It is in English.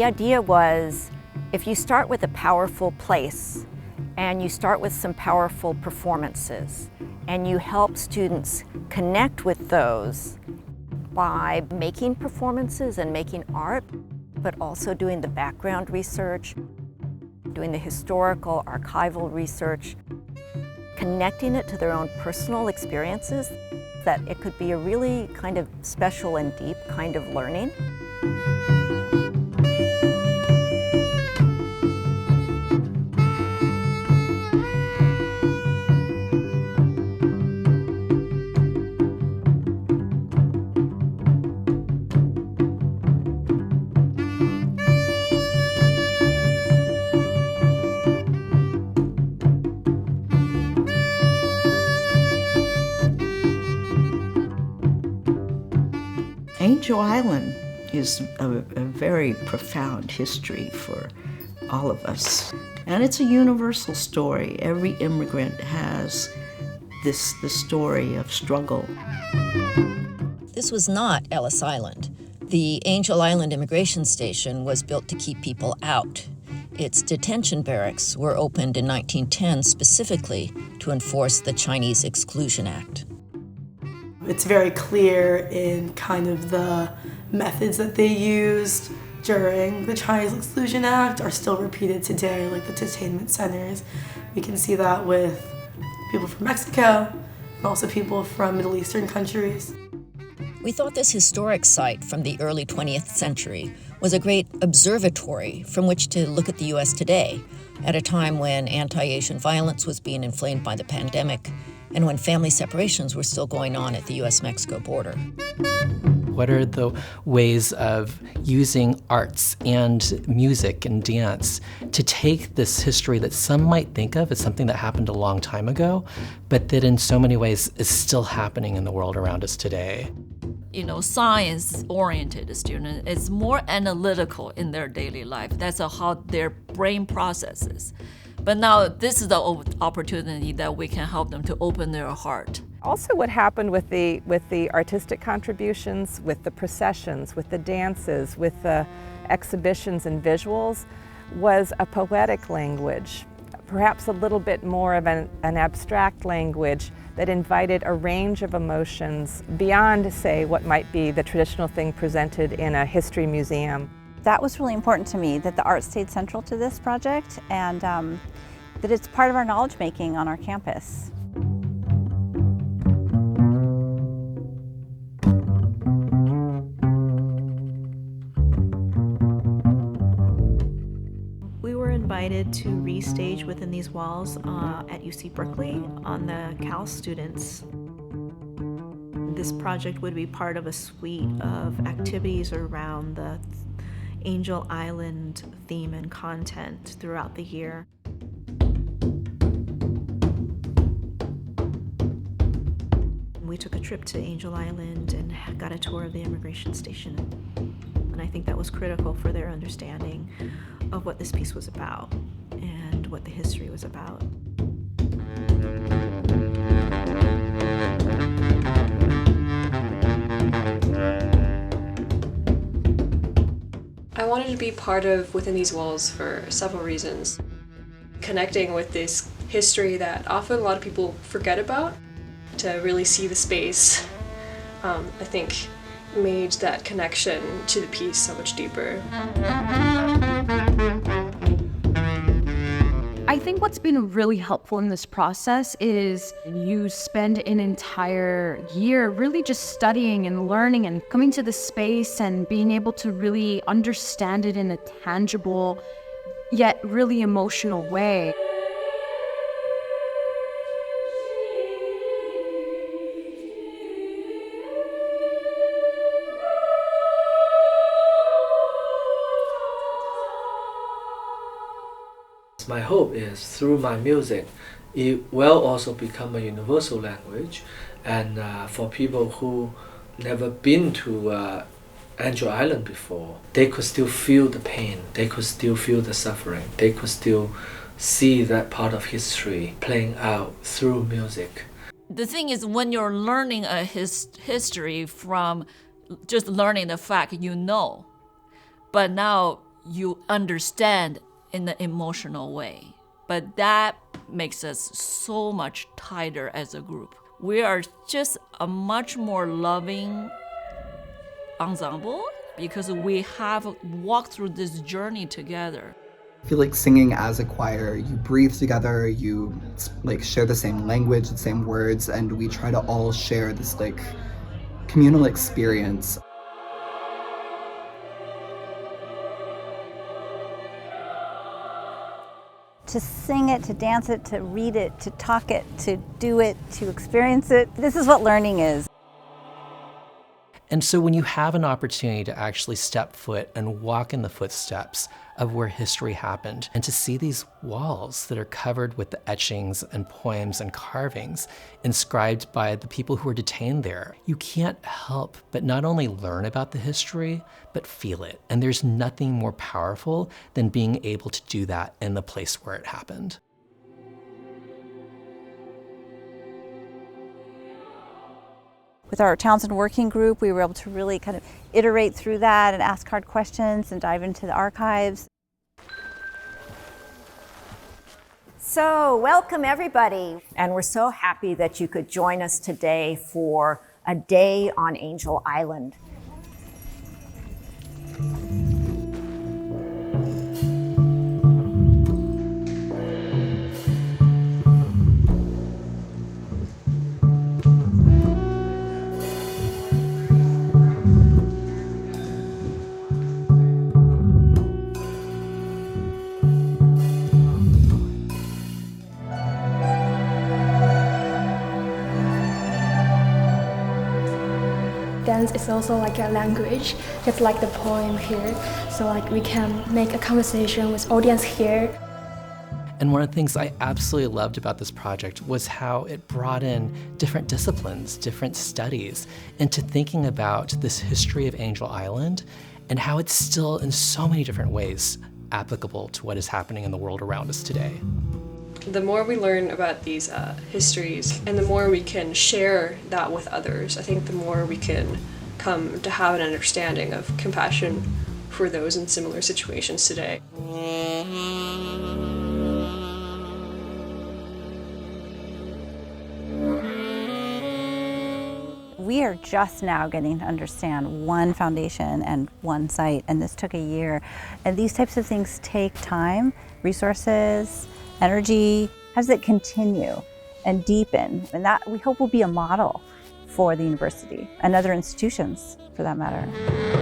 The idea was, if you start with a powerful place and you start with some powerful performances and you help students connect with those by making performances and making art, but also doing the background research, doing the historical archival research, connecting it to their own personal experiences, that it could be a really kind of special and deep kind of learning. Angel Island is a very profound history for all of us. And it's a universal story. Every immigrant has the story of struggle. This was not Ellis Island. The Angel Island Immigration Station was built to keep people out. Its detention barracks were opened in 1910 specifically to enforce the Chinese Exclusion Act. It's very clear in kind of the methods that they used during the Chinese Exclusion Act are still repeated today, like the detainment centers. We can see that with people from Mexico and also people from Middle Eastern countries. We thought this historic site from the early 20th century was a great observatory from which to look at the U.S. today, at a time when anti-Asian violence was being inflamed by the pandemic and when family separations were still going on at the U.S.-Mexico border. What are the ways of using arts and music and dance to take this history that some might think of as something that happened a long time ago, but that in so many ways is still happening in the world around us today? Science-oriented student is more analytical in their daily life. That's how their brain processes. But now this is the opportunity that we can help them to open their heart. Also, what happened with the artistic contributions, with the processions, with the dances, with the exhibitions and visuals, was a poetic language, perhaps a little bit more of an abstract language that invited a range of emotions beyond, say, what might be the traditional thing presented in a history museum. That was really important to me, that the art stayed central to this project and that it's part of our knowledge making on our campus. We were invited to restage within these walls at UC Berkeley on the Cal students. This project would be part of a suite of activities around the Angel Island theme and content throughout the year. We took a trip to Angel Island and got a tour of the immigration station. And I think that was critical for their understanding of what this piece was about and what the history was about. I wanted to be part of Within These Walls for several reasons. Connecting with this history that often a lot of people forget about, to really see the space, I think made that connection to the piece so much deeper. I think what's been really helpful in this process is you spend an entire year really just studying and learning and coming to the space and being able to really understand it in a tangible yet really emotional way. My hope is through my music, it will also become a universal language, and for people who never been to Angel Island before, they could still feel the pain, they could still feel the suffering, they could still see that part of history playing out through music. The thing is, when you're learning a history from just learning the fact, but now you understand in an emotional way. But that makes us so much tighter as a group. We are just a much more loving ensemble because we have walked through this journey together. I feel like singing as a choir, you breathe together, you like share the same language, the same words, and we try to all share this like communal experience. To sing it, to dance it, to read it, to talk it, to do it, to experience it. This is what learning is. And so when you have an opportunity to actually step foot and walk in the footsteps of where history happened, and to see these walls that are covered with the etchings and poems and carvings inscribed by the people who were detained there, you can't help but not only learn about the history, but feel it. And there's nothing more powerful than being able to do that in the place where it happened. With our Townsend Working Group, we were able to really kind of iterate through that and ask hard questions and dive into the archives. So, welcome everybody. And we're so happy that you could join us today for a day on Angel Island. Dance is also like a language, just like the poem here. So like we can make a conversation with audience here. And one of the things I absolutely loved about this project was how it brought in different disciplines, different studies, into thinking about this history of Angel Island and how it's still in so many different ways applicable to what is happening in the world around us today. The more we learn about these histories and the more we can share that with others, I think the more we can come to have an understanding of compassion for those in similar situations today. We are just now getting to understand one foundation and one site, and this took a year. And these types of things take time, resources, energy. How does it continue and deepen? And that we hope will be a model for the university and other institutions for that matter.